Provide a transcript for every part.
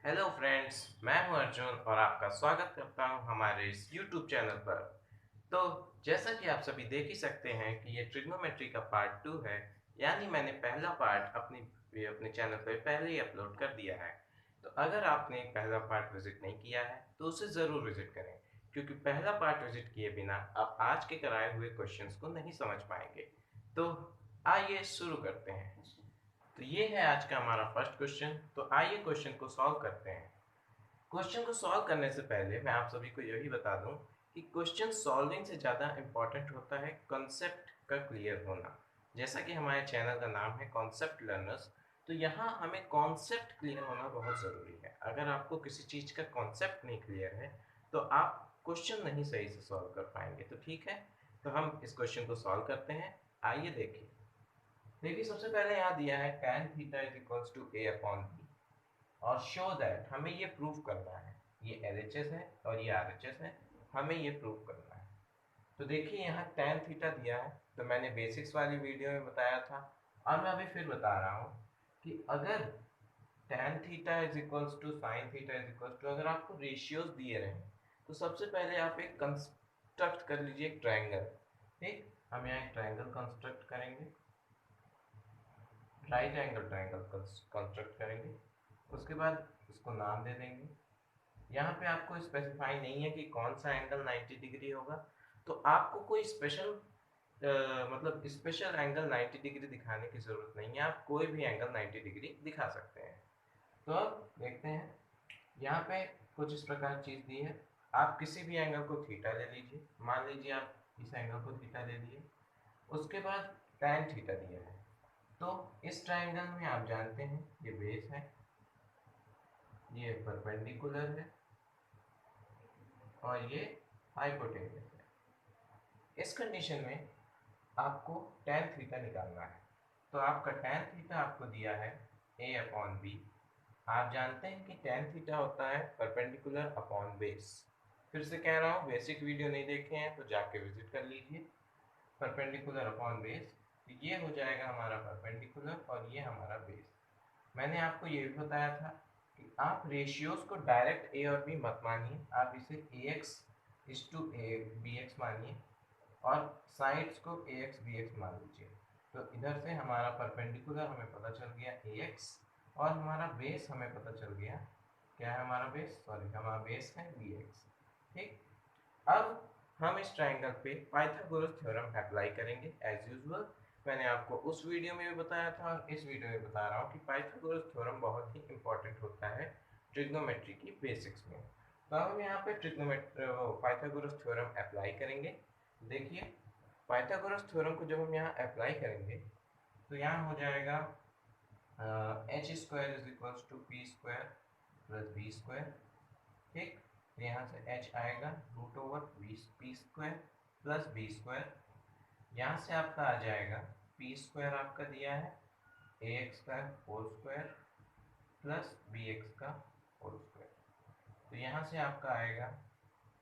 Hello friends, मैं हूं अर्जुन और आपका स्वागत करता हूं हमारे इस YouTube चैनल पर। तो जैसा कि आप सभी देख ही सकते हैं कि ये ट्रिग्नोमेट्री का पार्ट 2 है। यानी मैंने पहला पार्ट अपने चैनल पर पहले ही अपलोड कर दिया है। तो अगर आपने पहला पार्ट विजिट नहीं किया है तो उसे ज़रूर विजिट करें, क्योंकि पहला पार्ट विजिट किए बिना आप आज के कराए हुए क्वेश्चंस को नहीं समझ पाएंगे। तो आइए शुरू करते हैं। तो ये है आज का हमारा फर्स्ट क्वेश्चन। तो आइए क्वेश्चन को सॉल्व करते हैं। क्वेश्चन को सॉल्व करने से पहले मैं आप सभी को यही बता दूं कि क्वेश्चन सॉल्विंग से ज़्यादा इम्पॉर्टेंट होता है कॉन्सेप्ट का क्लियर होना। जैसा कि हमारे चैनल का नाम है कॉन्सेप्ट लर्नर्स, तो यहाँ हमें कॉन्सेप्ट क्लियर होना बहुत ज़रूरी है। अगर आपको किसी चीज़ का कॉन्सेप्ट नहीं क्लियर है तो आप क्वेश्चन नहीं सही से सॉल्व कर पाएंगे। तो ठीक है, तो हम इस क्वेश्चन को सॉल्व करते हैं। आइए देखिए सबसे पहले यहाँ दिया है tan theta is equals to a upon b और शो दैट, हमें ये प्रूव करना है। ये LHS है और ये RHS है, हमें ये प्रूव करना है। तो देखिए यहाँ tan थीटा दिया है, तो मैंने बेसिक्स वाली वीडियो में बताया था और मैं अभी फिर बता रहा हूँ कि अगर tan theta is equals to sin theta is equals to, अगर आपको रेशियोज दिए रहे तो सबसे पहले आप एक कंस्ट्रक्ट कर लीजिए, एक ट्रायंगल। ठीक, हम यहाँ एक ट्रायंगल कंस्ट्रक्ट करेंगे, राइट एंगल ट्रायंगल कंस्ट्रक्ट करेंगे। उसके बाद इसको नाम दे देंगे। यहाँ पे आपको स्पेसिफाई नहीं है कि कौन सा एंगल 90 डिग्री होगा, तो आपको कोई स्पेशल मतलब स्पेशल एंगल 90 डिग्री दिखाने की ज़रूरत नहीं है। आप कोई भी एंगल 90 डिग्री दिखा सकते हैं। तो अब देखते हैं, यहाँ पे कुछ इस प्रकार चीज़ दी है। आप किसी भी एंगल को थीटा ले लीजिए। मान लीजिए आप इस एंगल को थीटा ले लिए। उसके बाद tan थीटा दिया है। तो इस ट्रायंगल में आप जानते हैं ये बेस है, ये परपेंडिकुलर है और ये हाइपोटेन्यूज है। इस कंडीशन में आपको tan थीटा निकालना है। तो आपका tan थीटा आपको दिया है a अपॉन बी। आप जानते हैं कि tan थीटा होता है परपेंडिकुलर अपॉन बेस। फिर से कह रहा हूँ, बेसिक वीडियो नहीं देखे हैं तो जाके विजिट कर लीजिए। परपेंडिकुलर अपॉन बेस, तो ये हो जाएगा हमारा परपेंडिकुलर और ये हमारा बेस। मैंने आपको ये भी बताया था कि आप रेशियोज को डायरेक्ट ए और बी मत मानिए, आप इसे a x is to a b x मानिए और साइड्स को ए एक्स बी एक्स मान लीजिए। तो इधर से हमारा परपेंडिकुलर हमें पता चल गया ए एक्स और हमारा बेस हमें पता चल गया, क्या है हमारा बेस, सॉरी हमारा बेस है बी एक्स। ठीक, अब हम इस ट्रायंगल पे पाइथागोरस थ्योरम अप्लाई करेंगे एज यूजुअल। मैंने आपको उस वीडियो में भी बताया था और इस वीडियो में बता रहा हूँ कि पाइथागोरस थ्योरम बहुत ही इंपॉर्टेंट होता है ट्रिग्नोमेट्री की बेसिक्स में। तो हम यहाँ पे पाइथागोरस थ्योरम अप्लाई करेंगे। देखिए पाइथागोरस थ्योरम को जब हम यहाँ अप्लाई करेंगे तो यहाँ हो जाएगा H square is equals to P square plus B square. ठीक, तो यहाँ से h आएगा root over P square plus B square. यहाँ से आपका आ जाएगा पी स्क्वायर आपका दिया है ए एक्स का whole square plus b x का होल स्क्वायर। तो यहाँ से आपका आएगा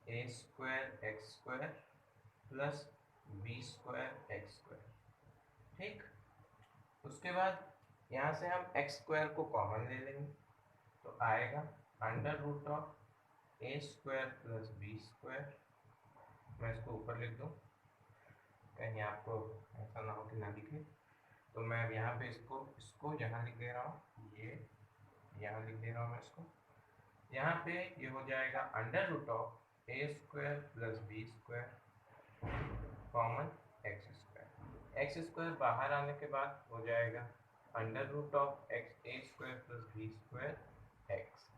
a square x square plus B square x square. ठीक, उसके बाद यहाँ से हम एक्स स्क्वायर को कॉमन ले लेंगे, तो आएगा under root of A square plus B square. मैं इसको ऊपर लिख दूँ, कहीं आपको ऐसा ना हो कि ना दिखे। तो मैं यहाँ पे इसको इसको यहाँ लिख दे रहा हूँ, ये यहाँ लिख दे रहा हूँ मैं इसको। यहाँ पे ये हो जाएगा under root of A square plus B square common X square. X square बाहर आने के बाद हो जाएगा under root of X A square plus B square X.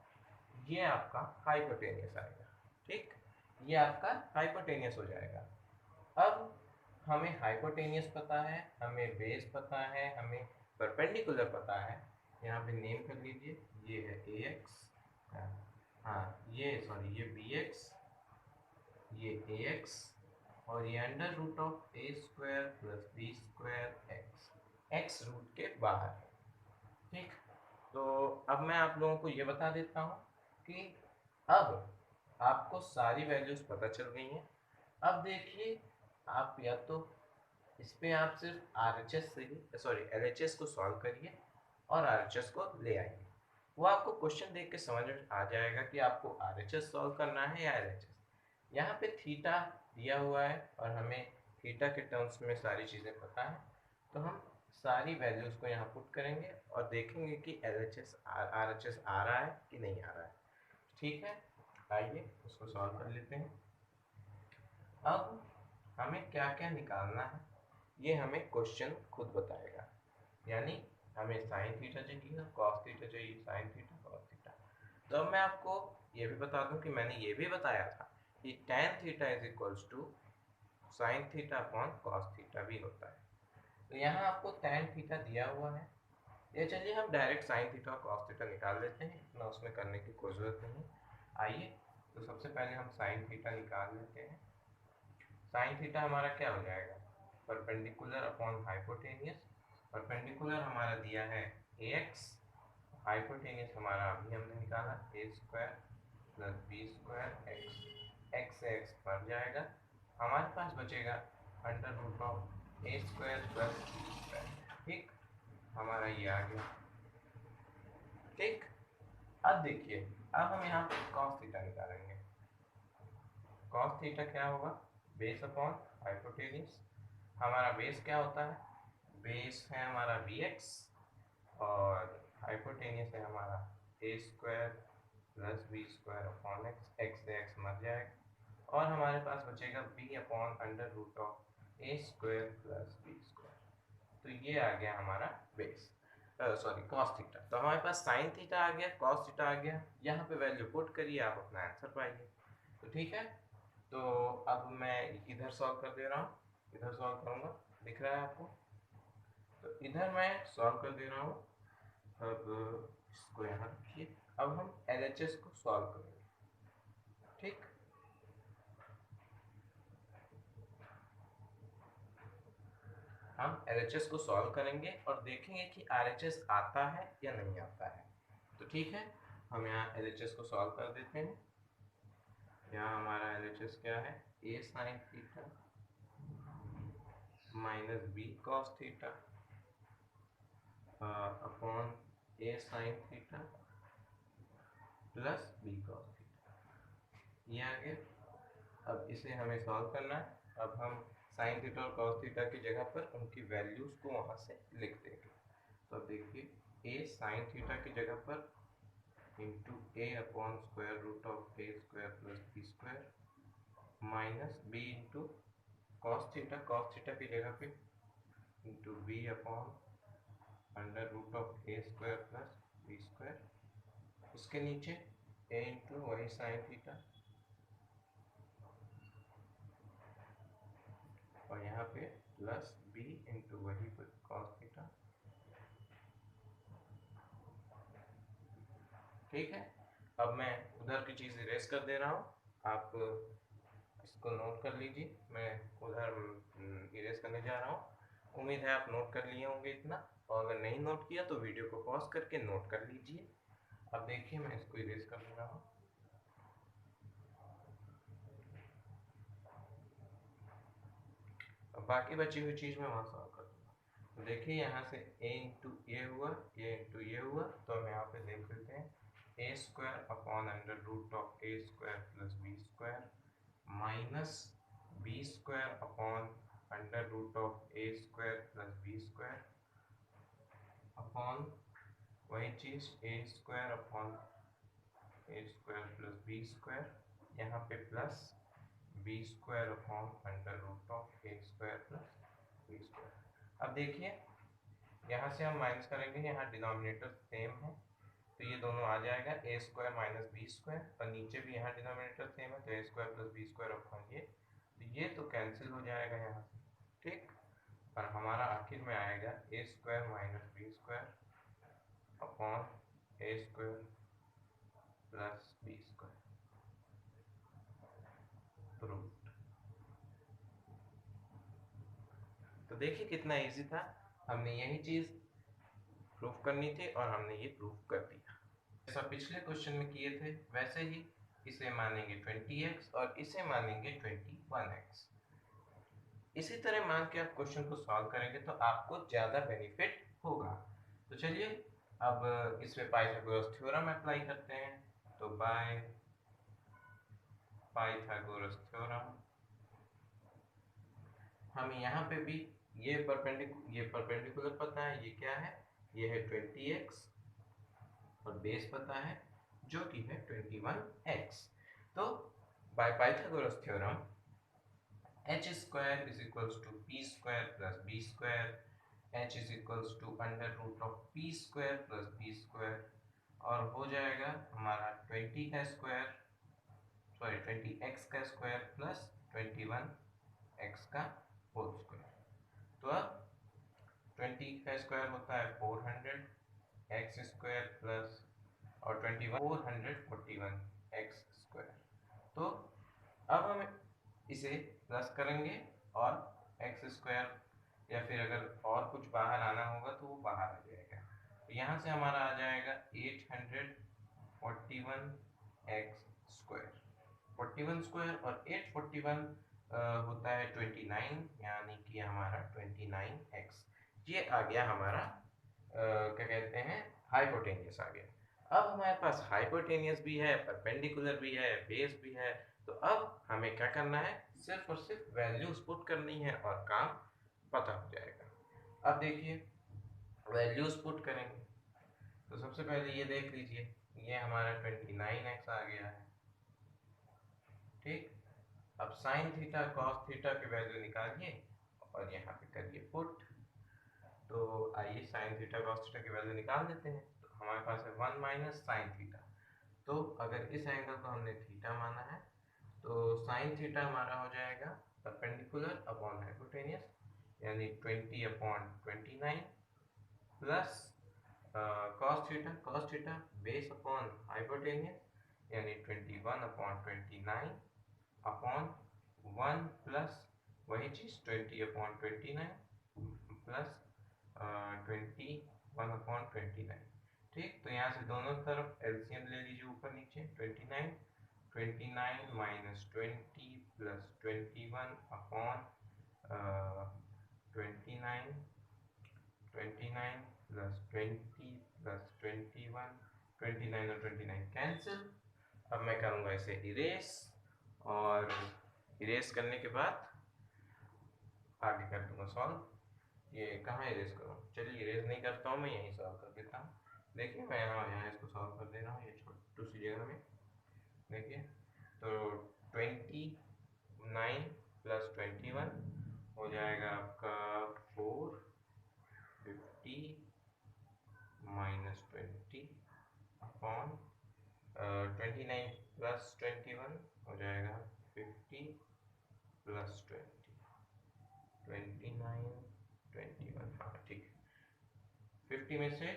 ये आपका हाइपोटेनियस आएगा। ठीक, ये आपका हाइपोटेनियस हो जाएगा। अब हमें हाइपोटेनियस पता है, हमें बेस पता है, हमें परपेंडिकुलर पता है। यहाँ पे नेम कर लीजिए, ये है ए एक्स, हाँ ये सॉरी ये बी एक्स, ये ए एक्स और ये under root of A square plus B square X. X root के बाहर है। ठीक, तो अब मैं आप लोगों को ये बता देता हूँ कि अब आपको सारी वैल्यूज पता चल गई हैं। अब देखिए, आप या तो इस पे आप सिर्फ RHS से ही सॉरी LHS को सॉल्व करिए और RHS को ले आइए। वो आपको क्वेश्चन देख के समझ में आ जाएगा कि आपको आरएचएस सॉल्व करना है या एलएचएस। यहाँ पे थीटा दिया हुआ है और हमें थीटा के टर्म्स में सारी चीज़ें पता है, तो हम सारी वैल्यूज़ को यहाँ पुट करेंगे और देखेंगे कि एलएचएस आरएचएस आ रहा है कि नहीं आ रहा है। ठीक है, आइए उसको सॉल्व कर लेते हैं। अब हमें क्या क्या निकालना है ये हमें क्वेश्चन खुद बताएगा। यानी हमें साइन थीटा चाहिए, कॉस थीटा चाहिए, साइन थीटा, कॉस थीटा। तो अब मैं आपको ये भी बता दूं कि मैंने ये भी बताया था कि tan theta is equals to sine theta upon cos theta भी होता है। तो यहाँ आपको tan थीटा दिया हुआ है, ये चलिए हम डायरेक्ट साइन थीटा और कॉस थीटा निकाल लेते हैं, इतना उसमें करने की कोई ज़रूरत नहीं। आइए तो सबसे पहले हम साइन थीटा निकाल लेते हैं। साइन थीटा हमारा क्या हो जाएगा, परपेंडिकुलर अपॉन हाइपोटेनियस। परपेंडिकुलर हमारा दिया है ax, हाइपोटेनियस हमारा अभी हमने निकाला a square plus B square X से एक्स बढ़ जाएगा, हमारे पास बचेगा under root of A square plus B square. ठीक, हमारा ये आ गया। ठीक, अब देखिए, अब हम यहाँ पे कॉस थीटा निकालेंगे। कॉस थीटा क्या होगा, बेस अपॉन हाइपोटेनियस। हमारा बेस क्या होता है, बेस है हमारा bx और हाइपोटेनियस है हमारा a square plus B square upon X, X से एक्स मर जाएगा और हमारे पास बचेगा b upon under root of a square plus B square. तो ये आ गया हमारा बेस, सॉरी कॉस थीटा। तो हमारे पास साइन थीटा आ गया, कॉस थीटा आ गया, यहाँ पे वैल्यू पुट करिए, आप अपना आंसर पाइए। तो ठीक है, तो अब मैं इधर सॉल्व कर दे रहा हूँ, इधर सॉल्व करूँगा, दिख रहा है आपको। तो इधर मैं सॉल्व कर दे रहा हूँ। अब इसको यहाँ रखिए, अब हम एलएचएस को सॉल्व करेंगे। ठीक, हम एलएचएस को सॉल्व करेंगे और देखेंगे कि आरएचएस आता है या नहीं आता है। तो ठीक है, हम यहाँ एलएचएस को सॉल्व कर देते हैं। यहाँ हमारा एलएचएस क्या है, a sine theta minus b cos theta upon a sine theta plus b cos theta, ये आ गया। अब इसे हमें सॉल्व करना है। अब हम साइन थीटा और कॉस थीटा की जगह पर उनकी वैल्यूज़ को वहाँ से लिख देंगे। तो अब देखिए, ए साइन थीटा की जगह पर into A upon square root of A square plus B square minus B into cos theta की जगह पे into B upon under root of A square plus B square, उसके नीचे ए इंटू वही sine theta और यहाँ पे plus B into वही कॉस थीटा। ठीक है, अब मैं उधर की चीज़ इरेज कर दे रहा हूँ, आप इसको नोट कर लीजिए, मैं उधर इरेज करने जा रहा हूँ। उम्मीद है आप नोट कर लिए होंगे इतना, और अगर नहीं नोट किया तो वीडियो को पॉज करके नोट कर लीजिए। अब देखिए, मैं इसको इरेज कर रहा हूँ। अब बाकी बची हुई चीज़ मैं वहाँ सॉल्व कर दूँगा। तो देखिए, यहाँ से a इंटू ये हुआ, ये इंटू ये हुआ, तो हम यहाँ पे देख लेते हैं a square upon under root of A square plus B square minus B square upon under root of A square plus B square upon वही चीज़ a square upon a square plus B square, यहाँ पे plus B square upon under root of A square plus B square. अब देखिए, यहाँ से हम minus करेंगे, यहाँ डिनोमिनेटर सेम है तो ये दोनों आ जाएगा a square minus B square, और नीचे भी यहाँ डिनोमिनेटर सेम है तो a square plus B square upon ये, तो ये तो कैंसिल हो जाएगा यहाँ से। ठीक, और हमारा आखिर में आएगा a square minus B square upon a square plus B square proved. तो देखिए कितना इजी था, हमने यही चीज़ प्रूव करनी थी और हमने ये प्रूव कर दिया। जैसा पिछले क्वेश्चन में किए थे वैसे ही इसे मानेंगे 20x और इसे मानेंगे 21x। इसी तरह मान के आप क्वेश्चन को सॉल्व करेंगे तो आपको ज़्यादा बेनिफिट होगा। तो चलिए अब इस पे पाइथागोरस थ्योरम अप्लाई करते हैं, तो बाय पाइथागोरस थ्योरम हमें यहाँ पे भी ये परपेंडिकुलर पता है, ये क्या है, ये है 20x और बेस पता है जो कि है 21x। तो by Pythagoras theorem h square is equals to p square plus b square, h is equals to under root of p square plus b square, और हो जाएगा हमारा 20 का स्क्वायर, सॉरी 20x का स्क्वायर प्लस 21x का whole square. तो अब 20 का स्क्वायर होता है 400 x स्क्वायर प्लस और 21 441 x स्क्वायर। तो अब हम इसे प्लस करेंगे और एक्स स्क्वायर या फिर अगर और कुछ बाहर आना होगा तो वो बाहर आ जाएगा। तो यहाँ से हमारा आ जाएगा 841 एक्स स्क्वायर, 41 स्क्वायर और 841 होता है 29, यानी कि हमारा 29x। ये आ गया हमारा क्या कहते हैं, हाइपोटेनियस आ गया। अब हमारे पास हाइपोटेनियस भी है, परपेंडिकुलर भी है, बेस भी है। तो अब हमें क्या करना है, सिर्फ और सिर्फ वैल्यूज पुट करनी है और काम पता हो जाएगा। अब देखिए वैल्यूज पुट करेंगे, तो सबसे पहले ये देख लीजिए, ये हमारा 29x आ गया है, ठीक। अब साइन थीटा कॉस थीटा की वैल्यू निकालिए और यहाँ पे करिए पुट। तो आइए साइन थीटा कॉस थीटा की वैल्यू निकाल देते हैं। तो हमारे पास है 1 माइनस साइन थीटा। तो अगर इस एंगल को हमने थीटा माना है तो साइन थीटा हमारा हो जाएगा परपेंडिकुलर अपॉन हाइपोटेनियस, यानी 20/29 plus cos theta base upon hypotenuse, यानी 21/29 अपॉन 1 प्लस वही चीज़ 20/29 प्लस 21/29, ठीक। तो यहाँ से दोनों तरफ एलसीएम ले लीजिए, ऊपर नीचे 29 minus 20 plus 21 upon 29 plus 20 plus 21, 29 और 29 कैंसिल। अब मैं करूँगा इसे इरेज, और इरेज करने के बाद आगे कर दूंगा सॉल्व। ये कहाँ इरेज करूँ, चलिए इरेज नहीं करता हूँ, मैं यहीं सॉल्व कर देता हूँ। देखिए मैं यहाँ इसको सॉल्व कर दे रहा हूँ, ये छोटी सी जगह में। देखिए तो 29 प्लस 21 हो जाएगा आपका 450 माइनस 20 अपॉन 29 प्लस 21 हो जाएगा 50 प्लस 29 21, हाँ ठीक है। 50 में से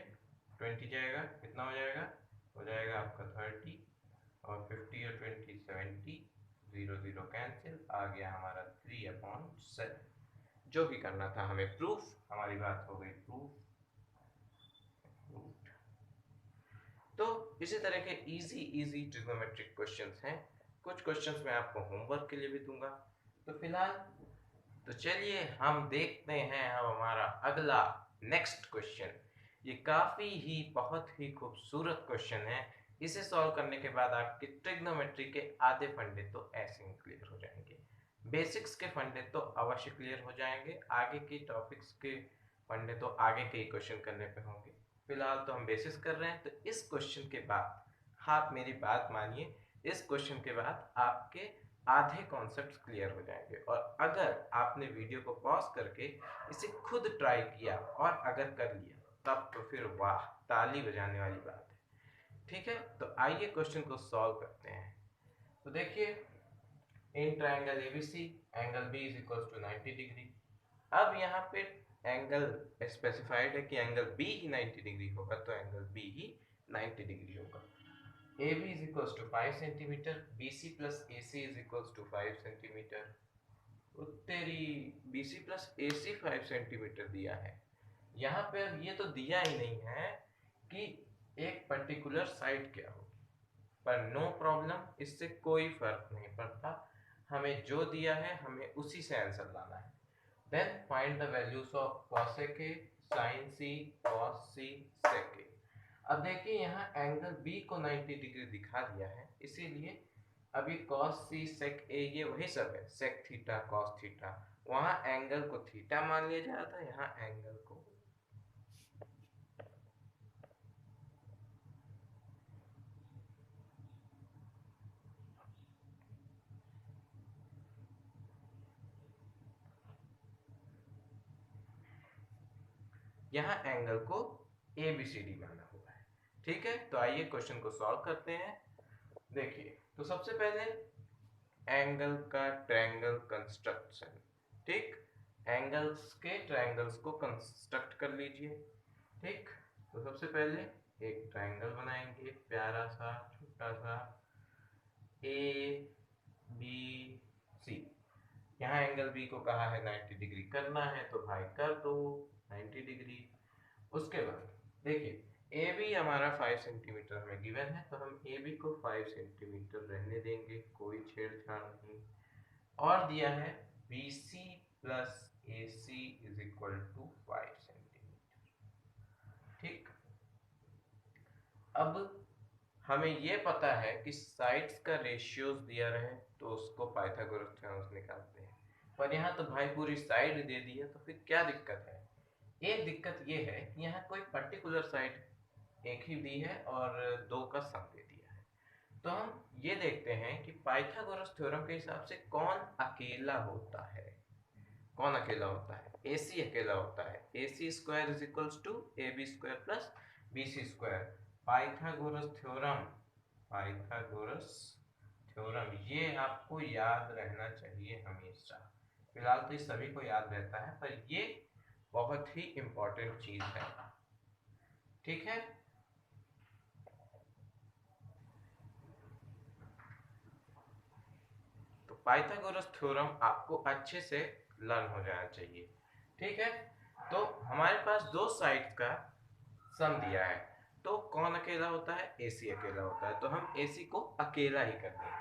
20 जाएगा, कितना हो जाएगा, हो जाएगा आपका 30, और 50 और 20 70, 0 0 कैंसिल, आ गया हमारा 3/7। जो भी करना था हमें प्रूफ, हमारी बात हो गई प्रूफ। तो इसी तरह के इजी ट्रिग्नोमेट्रिक क्वेश्चंस हैं। कुछ क्वेश्चंस मैं आपको होमवर्क के लिए भी दूंगा। तो फिलहाल तो चलिए हम देखते हैं अब हमारा अगला नेक्स्ट क्वेश्चन। ये काफ़ी ही बहुत ही खूबसूरत क्वेश्चन है। इसे सॉल्व करने के बाद आपके ट्रिग्नोमेट्री के आधे फंडे तो ऐसे ही क्लियर हो जाएंगे, बेसिक्स के फंडे तो अवश्य क्लियर हो जाएंगे, आगे के टॉपिक्स के फंडे तो आगे के ही क्वेश्चन करने पे होंगे। फिलहाल तो हम बेसिक्स कर रहे हैं। तो इस क्वेश्चन के बाद आप मेरी बात मानिए, इस क्वेश्चन के बाद आपके आधे कॉन्सेप्ट्स क्लियर हो जाएंगे। और अगर आपने वीडियो को पॉज करके इसे खुद ट्राई किया और अगर कर लिया तब तो फिर वाह, ताली बजाने वाली बात है, ठीक है। तो आइए क्वेश्चन को सॉल्व करते हैं। तो देखिए in triangle ABC angle B is equals to 90 degree. अब यहाँ पे एंगल स्पेसिफाइड है कि एंगल बी ही 90 डिग्री होगा, तो एंगल बी ही 90 डिग्री होगा। AB is equals to 5 centimetre, BC plus AC is equals to 5 centimetre. तेरी BC plus AC 5 सेंटीमीटर दिया है। यहाँ पे अब ये तो दिया ही नहीं है कि एक पर्टिकुलर साइड क्या होगी, पर नो प्रॉब्लम, इससे कोई फर्क नहीं पड़ता। हमें जो दिया है हमें उसी से आंसर लाना है। Then find the values of cos A, sin C, cos C, sec A। अब देखिए यहाँ एंगल बी को 90 डिग्री दिखा दिया है, इसीलिए अभी कॉस सी सेक ए ये वही सब है, सेक थीटा कॉस थीटा, वहाँ एंगल को थीटा मान लिया जा रहा था, यहाँ एंगल को यहाँ एंगल को ए बी सी डी माना हुआ है। ठीक है, तो आइए क्वेश्चन को सॉल्व करते हैं। देखिए, तो सबसे पहले एंगल का ट्रायंगल कंस्ट्रक्शन। ठीक, एंगल्स के ट्रायंगल्स को कंस्ट्रक्ट कर लीजिए। ठीक, तो सबसे पहले एक ट्रायंगल बनाएंगे, प्यारा सा छोटा सा ए बी सी। यहाँ एंगल बी को कहा है 90 डिग्री करना है, तो भाई कर दो 90 डिग्री। उसके बाद देखिए ए बी हमारा 5 सेंटीमीटर हमें गिवन है, तो हम ए बी को 5 सेंटीमीटर रहने देंगे, कोई छेड़छाड़ नहीं। और दिया है B C plus A C is equal to 5 centimetre. ठीक, अब हमें ये पता है कि साइड्स का रेशियोज दिया रहे तो उसको पाइथागोरस थ्योरम निकालते हैं, पर यहाँ तो भाई पूरी साइड दे दी है, तो फिर क्या दिक्कत है? एक दिक्कत ये है कि यहाँ कोई पर्टिकुलर साइड एक ही दी है और दो का सम दे दिया है। तो हम ये देखते हैं कि पाइथागोरस थ्योरम के हिसाब से कौन अकेला होता है। कौन अकेला होता है? AC अकेला होता है। AC square is equals to AB square plus BC square. Pythagoras theorem, Pythagoras theorem ये आपको याद रहना चाहिए हमेशा। फिलहाल तो इस सभी को याद रहता है, पर ये बहुत ही इंपॉर्टेंट चीज है। ठीक है, तो पाइथागोरस थ्योरम आपको अच्छे से लर्न हो जाना चाहिए। ठीक है, तो हमारे पास दो साइड का सम दिया है, तो कौन अकेला होता है? AC अकेला होता है, तो हम AC को अकेला ही कर देंगे।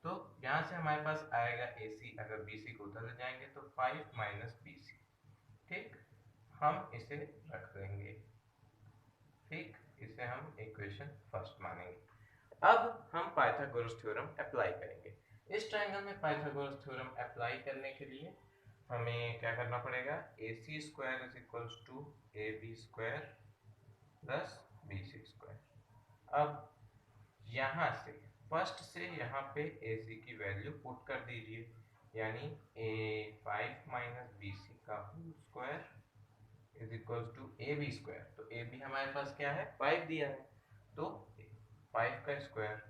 तो यहाँ से हमारे पास आएगा AC, अगर BC को उधर ले जाएंगे तो 5 माइनस BC। ठीक, हम इसे रख देंगे। ठीक, इसे हम इक्वेशन फर्स्ट मानेंगे। अब हम पाइथागोरस थ्योरम अप्लाई करेंगे। इस ट्रायंगल में पाइथागोरस थ्योरम अप्लाई करने के लिए हमें क्या करना पड़ेगा? AC square is equals to AB square plus BC square. अब यहाँ से फर्स्ट से यहाँ पे AC की वैल्यू पुट कर दीजिए, यानी A5 माइनस BC का whole square is equal to AB square. तो AB हमारे पास क्या है? 5 दिया है, तो 5 का square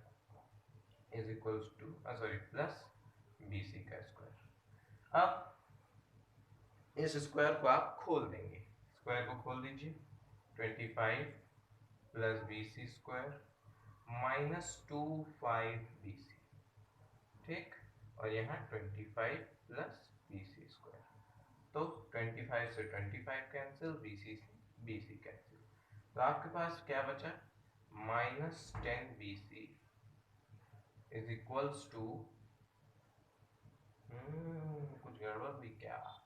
is equal to sorry plus BC का स्क्वायर। अब इस स्क्वायर को आप खोल देंगे, स्क्वायर को खोल दीजिए। 25 plus BC square minus 25BC। ठीक, और यहाँ 25 प्लस BC स्क्वायर, तो 25 से 25 कैंसिल, BC से BC कैंसिल, तो आपके पास क्या बचा? Minus 10BC is equals to कुछ गड़बड़ भी क्या?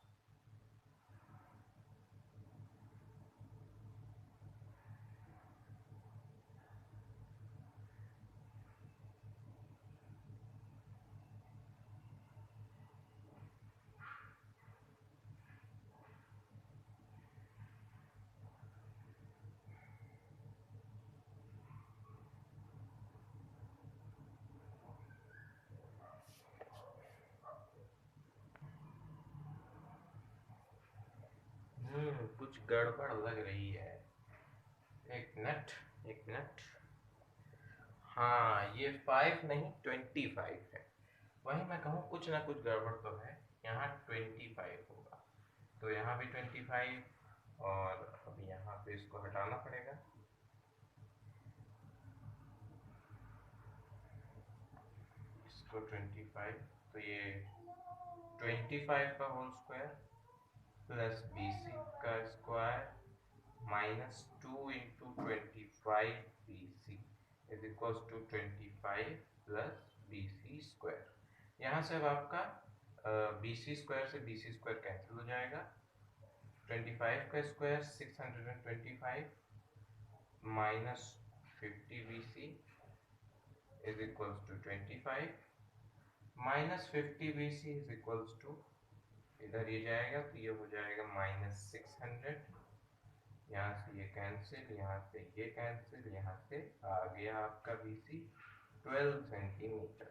कुछ गड़बड़ लग रही है। एक मिनट, एक मिनट। हाँ, ये 5 नहीं 25 है। वही मैं कहूँ कुछ ना कुछ गड़बड़ तो है। यहाँ 25 होगा, तो यहाँ भी 25, और अब यहाँ पे इसको हटाना पड़ेगा। इसको 25, तो ये 25 का होल स्क्वायर प्लस BC का square minus 2 into 25BC is equal to 25 plus BC square. यहाँ से अब आपका BC स्क्वायर से BC स्क्वायर कैंसिल हो जाएगा। 25 का square 625 minus 50 BC is equals to 25, minus 50 BC is equals to, इधर ये जाएगा तो ये हो जाएगा माइनस 600, यहाँ से ये कैंसिल, यहाँ से ये कैंसिल, यहाँ से आ गया आपका BC 12 सेंटीमीटर।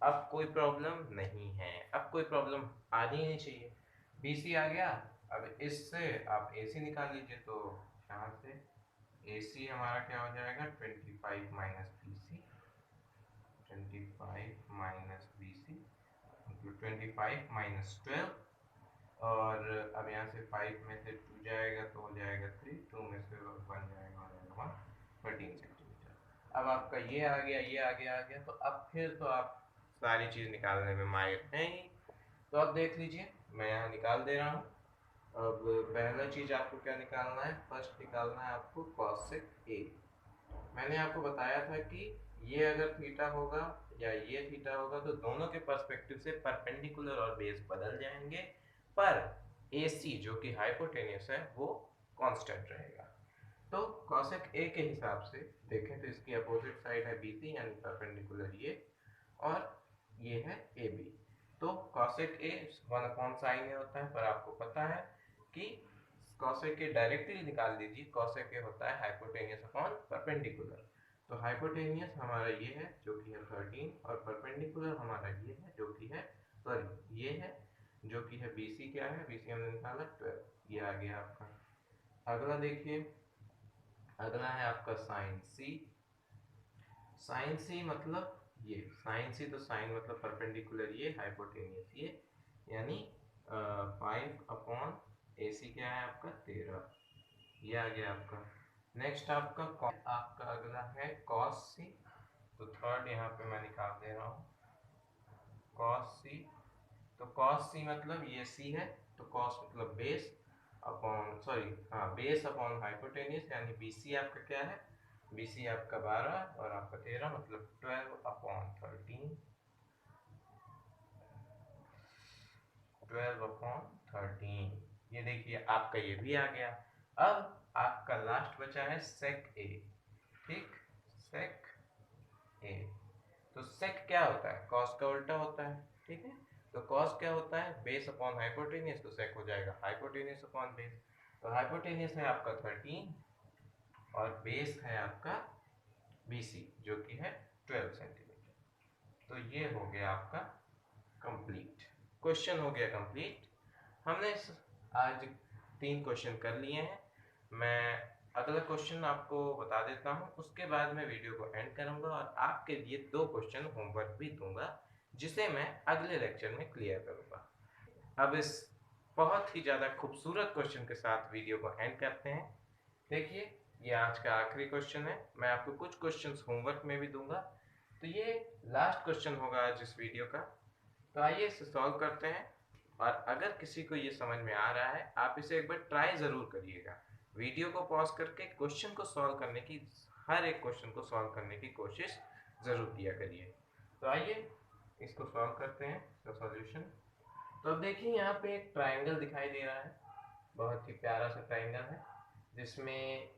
अब कोई प्रॉब्लम नहीं है, अब कोई प्रॉब्लम आनी ही नहीं चाहिए, BC आ गया। अब इससे आप AC निकाल लीजिए, तो यहाँ से AC हमारा क्या हो जाएगा 25 माइनस BC, 25 माइनस BC मतलब 25 माइनस 12, और अब यहाँ से 5 में से 2 जाएगा तो हो जाएगा 3, 2 में से 1 जाएगा 13 सेंटीमीटर। अब आपका ये आ गया, ये आ गया, तो अब फिर तो आप सारी चीज़ निकालने में माहिर हैं ही। तो अब देख लीजिए, मैं यहाँ निकाल दे रहा हूँ। अब पहला चीज़ आपको क्या निकालना है, फर्स्ट निकालना है आपको कॉसेक A। मैंने आपको बताया था कि ये अगर थीटा होगा या ये थीटा होगा तो दोनों के पर्सपेक्टिव से परपेंडिकुलर और बेस बदल जाएंगे, पर AC जो कि हाइपोटेन्यूस है वो कांस्टेंट रहेगा। तो कॉसेक A के हिसाब से देखें तो इसकी अपोजिट साइड है BC यानी परपेंडिकुलर ये, और ये है AB। तो कॉसेक A 1/sin A होता है, पर आपको पता है कि कॉसेक A डायरेक्टली निकाल दीजिए, कॉसेक A होता है हाइपोटेनियस अपॉन परपेंडिकुलर। तो हाइपोटेनियस हमारा ये है जो कि है 13, और परपेंडिकुलर हमारा ये है जो कि है, सॉरी ये है जो कि है BC, क्या है BC हमने निकाला 12, ये आ गया आपका। अगला देखिए, अगला है आपका साइन C। साइन C मतलब ये साइन C, तो साइन मतलब परपेंडिकुलर ये, हाइपोटेनियस ये, यानी 5/AC क्या है आपका 13, ये आ गया आपका। नेक्स्ट आपका अगला है cos C। तो थर्ड यहाँ पे मैं निकाल दे रहा हूँ cos C। तो cos C मतलब ये C है, तो cos मतलब बेस अपॉन, सॉरी हाँ, बेस अपॉन हाइपोटेनियस, यानी BC आपका क्या है, BC आपका 12 और आपका 13 मतलब 12/13, 12/13। ये देखिए आपका ये भी आ गया। अब आपका लास्ट बचा है sec A, ठीक, sec A। तो sec क्या होता है, cos का उल्टा होता है, ठीक है। तो cos क्या होता है, बेस अपॉन हाइपोटेनियस, तो sec हो जाएगा हाइपोटेनियस अपॉन बेस। तो हाइपोटेनियस है आपका 13 और बेस है आपका BC जो कि है 12 सेंटीमीटर। तो ये हो गया आपका कंप्लीट, क्वेश्चन हो गया कंप्लीट। हमने आज 3 क्वेश्चन कर लिए हैं। मैं अगला क्वेश्चन आपको बता देता हूँ, उसके बाद मैं वीडियो को एंड करूँगा और आपके लिए 2 क्वेश्चन होमवर्क भी दूंगा, जिसे मैं अगले लेक्चर में क्लियर करूँगा। अब इस बहुत ही ज़्यादा खूबसूरत क्वेश्चन के साथ वीडियो को एंड करते हैं। देखिए, ये आज का आखिरी क्वेश्चन है, मैं आपको कुछ क्वेश्चंस होमवर्क में भी दूंगा, तो ये लास्ट क्वेश्चन होगा आज इस वीडियो का। तो आइए इसे सॉल्व करते हैं, और अगर किसी को ये समझ में आ रहा है, आप इसे एक बार ट्राई ज़रूर करिएगा। वीडियो को पॉज करके क्वेश्चन को सॉल्व करने की, हर एक क्वेश्चन को सॉल्व करने की कोशिश ज़रूर किया करिए। तो आइए इसको सॉल्व करते हैं, इसका सॉल्यूशन। तो अब देखिए, यहाँ पे एक ट्राइंगल दिखाई दे रहा है, बहुत ही प्यारा सा ट्राइंगल है, जिसमें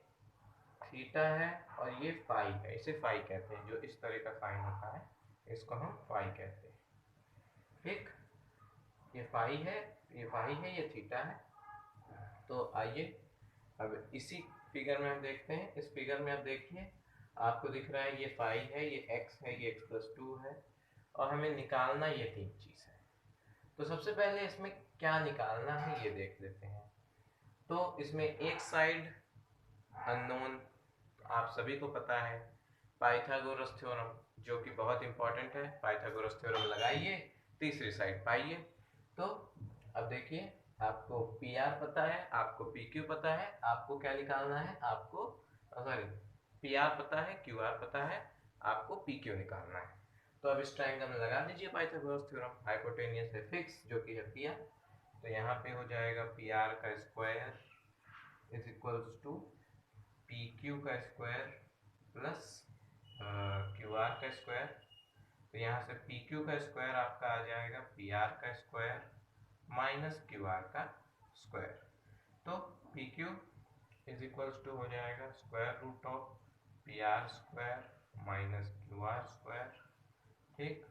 थीटा है और ये फाई है, इसे फाई कहते हैं, जो इस तरह का साइन होता है इसको हम फाई कहते हैं, ठीक। ये फाई है, ये फाई है, ये थीटा है। तो आइए अब इसी फिगर में हम देखते हैं। इस फिगर में आप देखिए, आपको दिख रहा है ये फाई है, ये एक्स है, ये x+2 है, और हमें निकालना ये 3 चीज़ है। तो सबसे पहले इसमें क्या निकालना है ये देख लेते हैं। तो इसमें एक साइड अननोन आप सभी को पता है, पाइथागोरस थ्योरम, जो कि बहुत इंपॉर्टेंट है। पाइथागोरस थ्योरम लगाइए, तीसरी साइड पाइए। तो अब देखिए, आपको PR पता है, आपको PQ पता है, आपको क्या निकालना है, आपको सॉरी PR पता है, QR पता है, आपको PQ निकालना है। तो अब इस ट्रायंगल में लगा दीजिए पाइथागोरस थ्योरम। हाइपोटेनियस है फिक्स जो कि है PR, तो यहाँ पे हो जाएगा PR का square is equals to PQ का स्क्वायर प्लस QR का स्क्वायर। तो यहाँ से PQ का स्क्वायर आपका आ जाएगा PR का स्क्वायर माइनस QR का स्क्वायर। तो PQ इज इक्वल्स टू हो जाएगा square root of P R square minus Q R square. ठीक,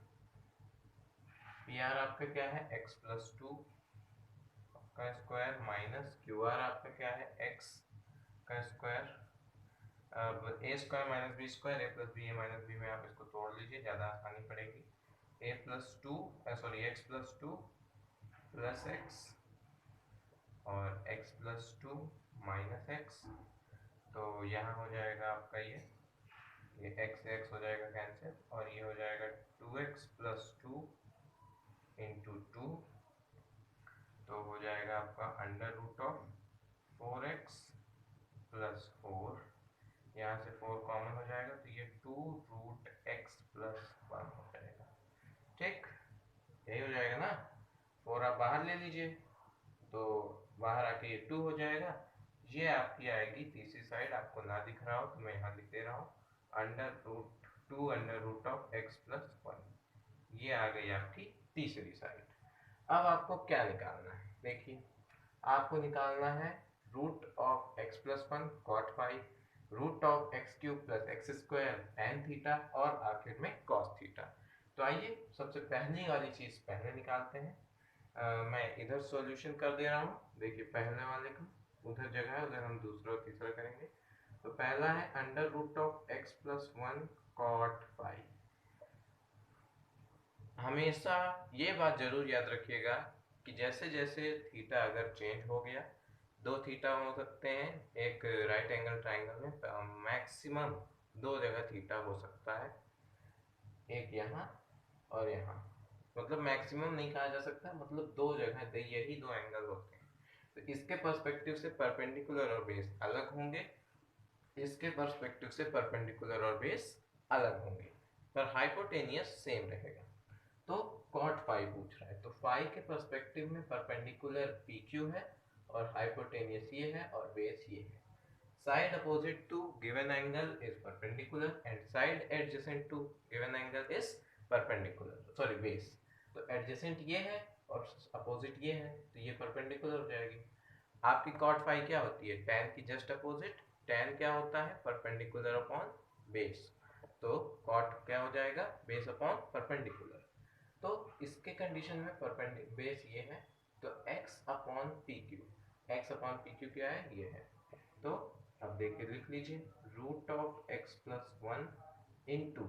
पी आर आपका क्या है एक्स प्लस टू का स्क्वायर माइनस क्यू आर आपका क्या है एक्स का स्क्वायर। अब A square minus B square A plus B A minus B में आप इसको तोड़ लीजिए, ज़्यादा आसानी पड़ेगी। A plus two sorry x plus two plus x और x plus two minus x, तो यहाँ हो जाएगा आपका ये एक्स हो जाएगा कैंसिल और ये हो जाएगा 2x plus two into two, तो हो जाएगा आपका under root of 4x plus 4, यहाँ से 4 कॉमन हो जाएगा तो ये 2 रूट x प्लस 1 हो जाएगा। ठीक, यही हो जाएगा ना। 4 आप बाहर ले लीजिए तो बाहर आके ये 2 हो जाएगा। ये आपकी आएगी तीसरी साइड, आपको ना दिख रहा हो तो मैं यहाँ लिख दे रहा हूँ under root 2 under root of x plus 1, ये आ गई आपकी तीसरी साइड। अब आपको क्या निकालना है, देखिए आपको निकालना है root of x plus 1 cot phi, root of x cube plus X square tan theta और आखिर में cos थीटा। तो आइए सबसे पहली वाली चीज़ पहले निकालते हैं। मैं इधर सॉल्यूशन कर दे रहा हूँ, देखिए पहले वाले का उधर जगह है, उधर हम दूसरा और तीसरा करेंगे। तो पहला है under root of x plus 1 cot phi. हमेशा ये बात जरूर याद रखिएगा कि जैसे जैसे थीटा अगर चेंज हो गया, दो थीटा हो सकते हैं एक राइट एंगल ट्राइंगल में, मैक्सिमम दो जगह थीटा हो सकता है, एक यहाँ और यहाँ, मतलब मैक्सिमम नहीं कहा जा सकता, मतलब दो जगह यही दो एंगल होते हैं। तो इसके पर्सपेक्टिव से परपेंडिकुलर और बेस अलग होंगे, इसके पर्सपेक्टिव से परपेंडिकुलर और बेस अलग होंगे, पर हाइपोटेनियस सेम रहेगा। तो कॉट फाई पूछ रहा है, तो फाई के पर्सपेक्टिव में परपेंडिकुलर पी क्यू है और हाइपोटेनियस ये है और बेस ये है। Side opposite to given angle is perpendicular and side adjacent to given angle is perpendicular sorry base. तो एडजेसेंट ये है और अपोजिट ये है, तो ये परपेंडिकुलर हो जाएगी। आपकी कॉट फाई क्या होती है, tan की जस्ट अपोजिट। tan क्या होता है, परपेंडिकुलर अपॉन बेस, तो कॉट क्या हो जाएगा, बेस अपॉन परपेंडिकुलर। तो इसके कंडीशन में परपेंडिकुलर बेस ये है, तो x upon P q, x upon P q क्या है, ये है। तो अब देखिए लिख लीजिए root of x plus 1 into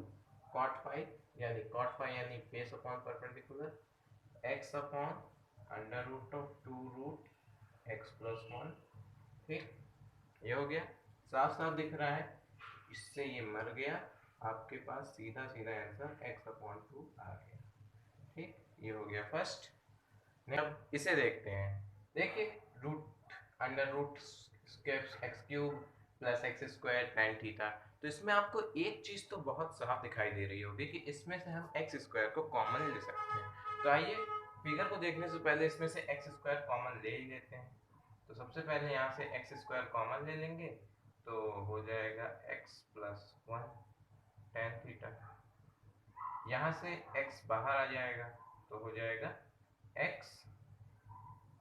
cot five, यानी base upon perpendicular, x upon under root of 2 root x plus 1। ठीक, ये हो गया, साफ साफ दिख रहा है, इससे ये मर गया, आपके पास सीधा सीधा आंसर x अपॉन 2 आ गया। ठीक, ये हो गया फर्स्ट। अब इसे देखते हैं, देखिए root under root X cube plus X square tan theta, तो इसमें आपको एक चीज तो बहुत साफ दिखाई दे रही होगी कि इसमें से हम एक्स स्क्वायर को कॉमन ले सकते हैं। तो आइए फिगर को देखने से पहले इसमें से एक्स स्क्वायर कॉमन ले ही लेते हैं। तो सबसे पहले यहाँ से एक्स स्क्वायर कॉमन ले लेंगे, तो हो जाएगा एक्स प्लस 1 tan थीटा, यहाँ से x बाहर आ जाएगा तो हो जाएगा x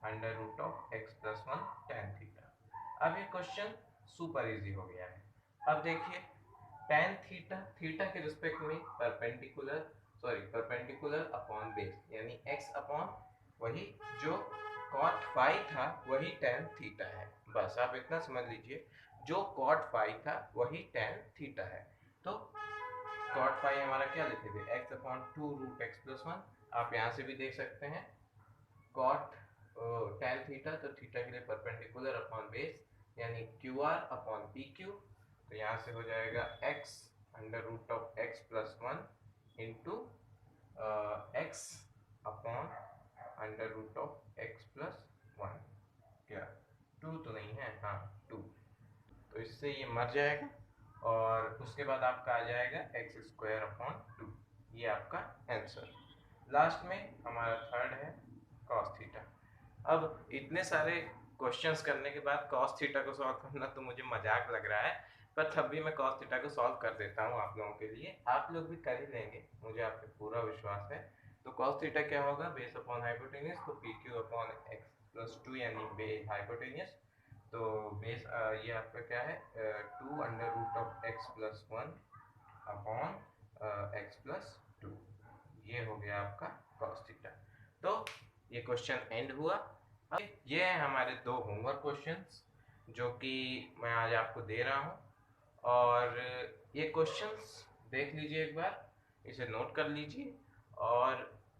under root of x plus 1 tan theta. अब ये क्वेश्चन सुपर इजी हो गया है। अब देखिए tan थीटा, थीटा के रिस्पेक्ट में परपेंडिकुलर अपॉन बेस, यानी x अपॉन वही जो cot फाई था वही tan थीटा है, बस आप इतना समझ लीजिए, जो cot फाई था वही tan थीटा है। तो कॉट फाई हमारा क्या लिखे थे, x upon 2 root X plus 1। आप यहाँ से भी देख सकते हैं कॉट tan थीटा, तो थीटा के लिए परपेंडिकुलर अपॉन बेस, यानी Q R upon P Q, तो यहाँ से हो जाएगा x under root of X plus 1 into X upon under root of X plus 1, क्या 2 तो नहीं है, हाँ 2, तो इससे ये मर जाएगा और उसके बाद आपका आ जाएगा एक्स स्क्वायर अपॉन 2, ये आपका आंसर। लास्ट में हमारा थर्ड है cos थीटा। अब इतने सारे क्वेश्चंस करने के बाद cos थीटा को सॉल्व करना तो मुझे मजाक लग रहा है, पर तब भी मैं cos थीटा को सॉल्व कर देता हूँ आप लोगों के लिए, आप लोग भी कर ही लेंगे, मुझे आप पे पूरा विश्वास है। तो cos थीटा क्या होगा, बेस अपॉन हाइपोटेनियस, तो P Q upon x plus 2 यानी बेस हाइपोटेनियस, तो बेस ये आपका क्या है, 2√(x+1) अपॉन x+2, ये हो गया आपका cos थीटा। तो ये क्वेश्चन एंड हुआ। अब ये है हमारे 2 होमवर्क क्वेश्चंस जो कि मैं आज आपको दे रहा हूँ, और ये क्वेश्चंस देख लीजिए एक बार, इसे नोट कर लीजिए, और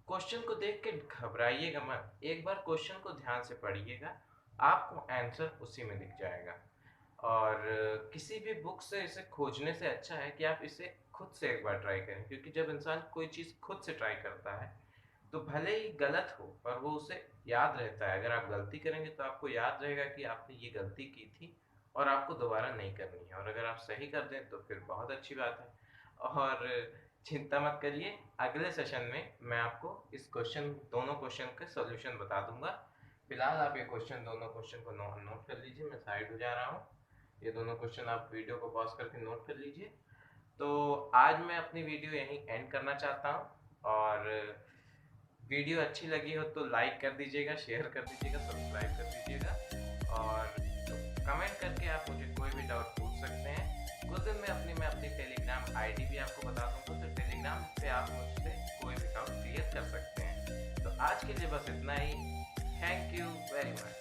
क्वेश्चन को देख के घबराइएगा मत, एक बार क्वेश्चन को ध्यान से पढ़िएगा, आपको आंसर उसी में दिख जाएगा। और किसी भी बुक से इसे खोजने से अच्छा है कि आप इसे खुद से एक बार ट्राई करें, क्योंकि जब इंसान कोई चीज़ खुद से ट्राई करता है तो भले ही गलत हो पर वो उसे याद रहता है। अगर आप गलती करेंगे तो आपको याद रहेगा कि आपने ये गलती की थी और आपको दोबारा नहीं करनी है, और अगर आप सही कर दें तो फिर बहुत अच्छी बात है। और चिंता मत करिए, अगले सेशन में मैं आपको इस दोनों क्वेश्चन के सॉल्यूशन बता दूंगा। फिलहाल आप ये दोनों क्वेश्चन को नोट कर लीजिए। मैं साइड हो जा रहा हूँ, ये दोनों क्वेश्चन आप वीडियो को पॉज करके नोट कर लीजिए। तो आज मैं अपनी वीडियो यहीं एंड करना चाहता हूँ, और वीडियो अच्छी लगी हो तो लाइक कर दीजिएगा, शेयर कर दीजिएगा, सब्सक्राइब कर दीजिएगा, और कमेंट करके आप मुझे कोई भी डाउट पूछ सकते हैं। कुछ दिन में मैं अपनी टेलीग्राम आईडी भी आपको बता दूंगा, तो टेलीग्राम पे आप मुझसे कोई भी डाउट क्लियर कर सकते हैं। तो आज के लिए बस इतना ही। Thank you very much.